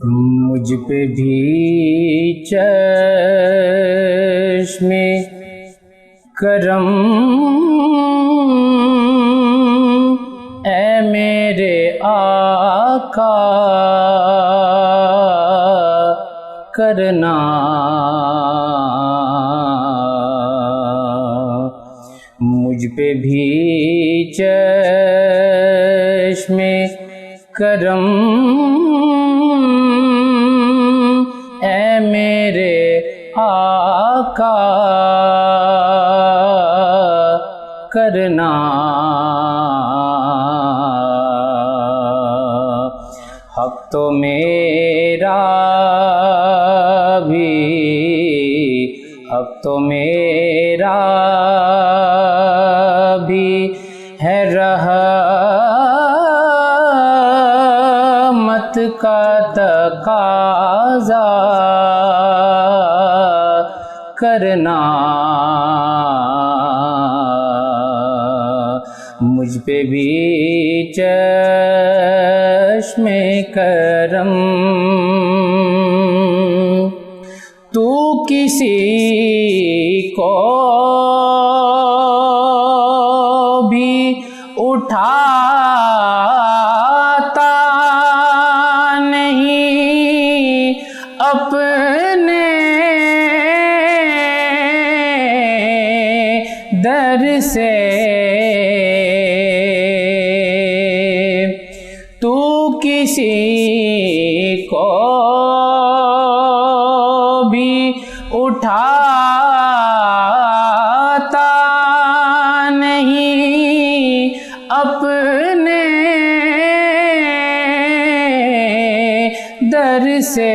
مجھ پہ بھی چشم کرم اے میرے آقا کرنا، مجھ پہ بھی چشم کرم اے میرے آقا کرنا، حق تو میرا بھی، حق تو میرا بھی ہے رحمت کا تقاضا کرنا، مجھ پہ بھی چشم کرم، تو کسی کو بھی اٹھاتا نہیں اپنے در سے، تو کسی کو بھی اٹھاتا نہیں اپنے در سے،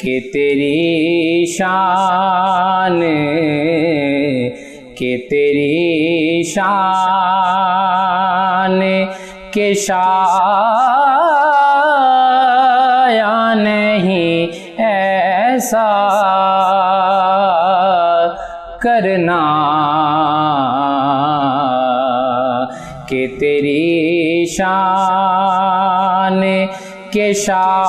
کہ تیری شان، کہ تیری شان کے شایع نہیں ایسا کرنا، کہ تیری شان کے شایع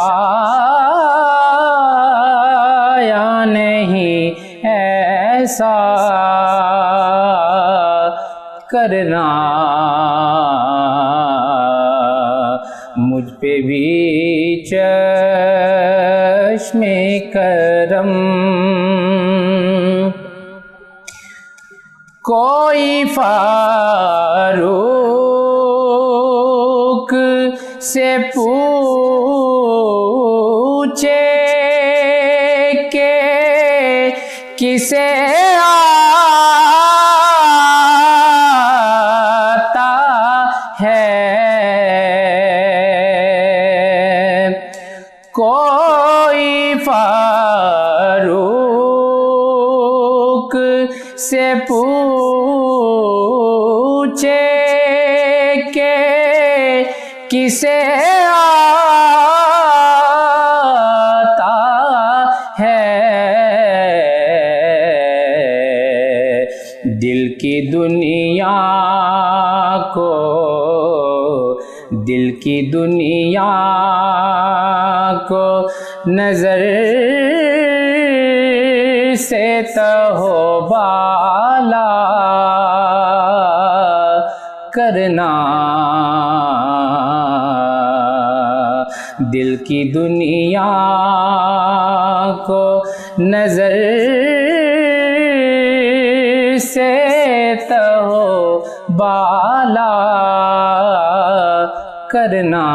نہیں ایسا کرنا، مجھ پہ بھی چشم کرم، کوئی فاروق سے پوچھے کہ کسے آتا ہے، کوئی فاروق سے پوچھے کہ کسے آتا ہے، دل کی دنیا کو، دل کی دنیا کو نظر سے تہو بالا کرنا، دل کی دنیا کو نظر سے تہو بالا کرنا،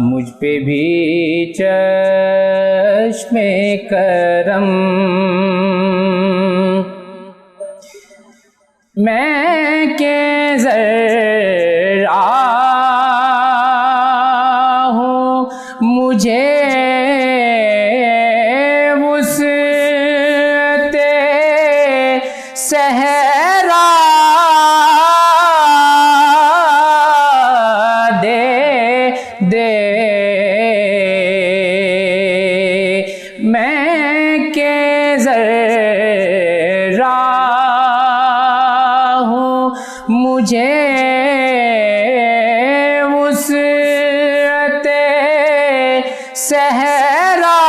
مجھ پہ بھی چشم کرم، میں کہ ذرا ہوں مجھے وسعت صحرا دے دے، میں کہ ذرا ہوں مجھے وسعت صحرا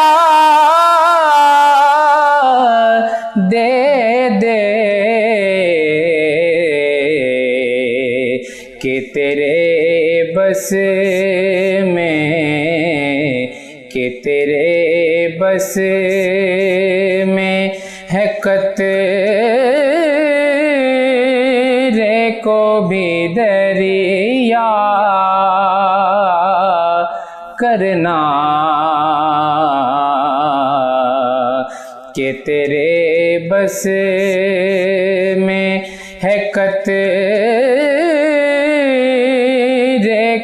دے دے کہ تیرے بس میں، کہ تیرے بس میں ہے قطرے کو بھی دریا کرنا، کہ تیرے بس میں ہے قطرے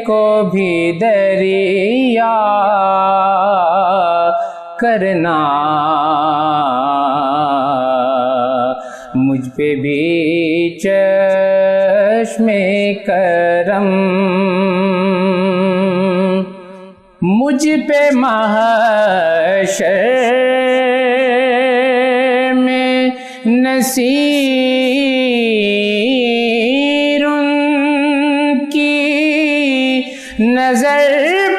کو بھی دریا کرنا، مجھ پہ بھی چشم کرم، مجھ پہ محشر میں نصیر ان کی نظر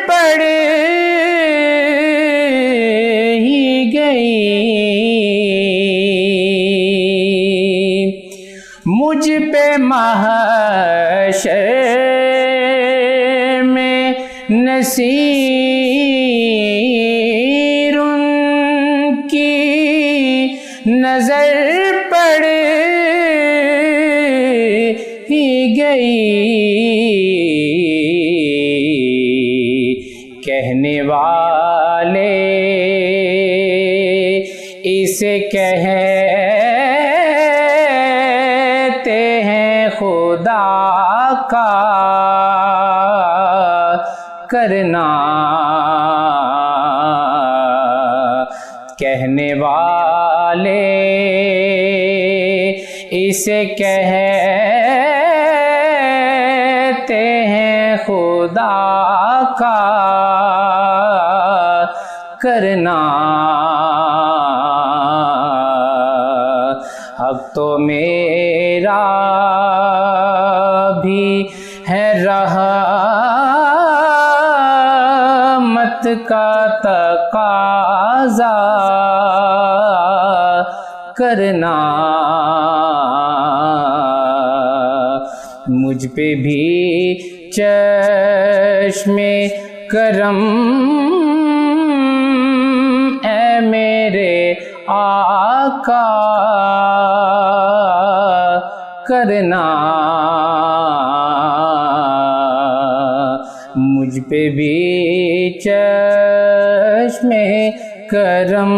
پڑ ہی گئی، مجھ پہ محشر میں نصیر ان کی نظر پڑ ہی گئی، کہنے والے اسے کہتے ہیں خدا کا کرنا، کہنے والے اسے کہتے ہیں خدا کا کرنا، اب تو میرا بھی ہے رحمت کا تقاضا کرنا، مجھ پہ بھی چشم کرم اے میرے آقا کرنا، مجھ پہ بھی چشم کرم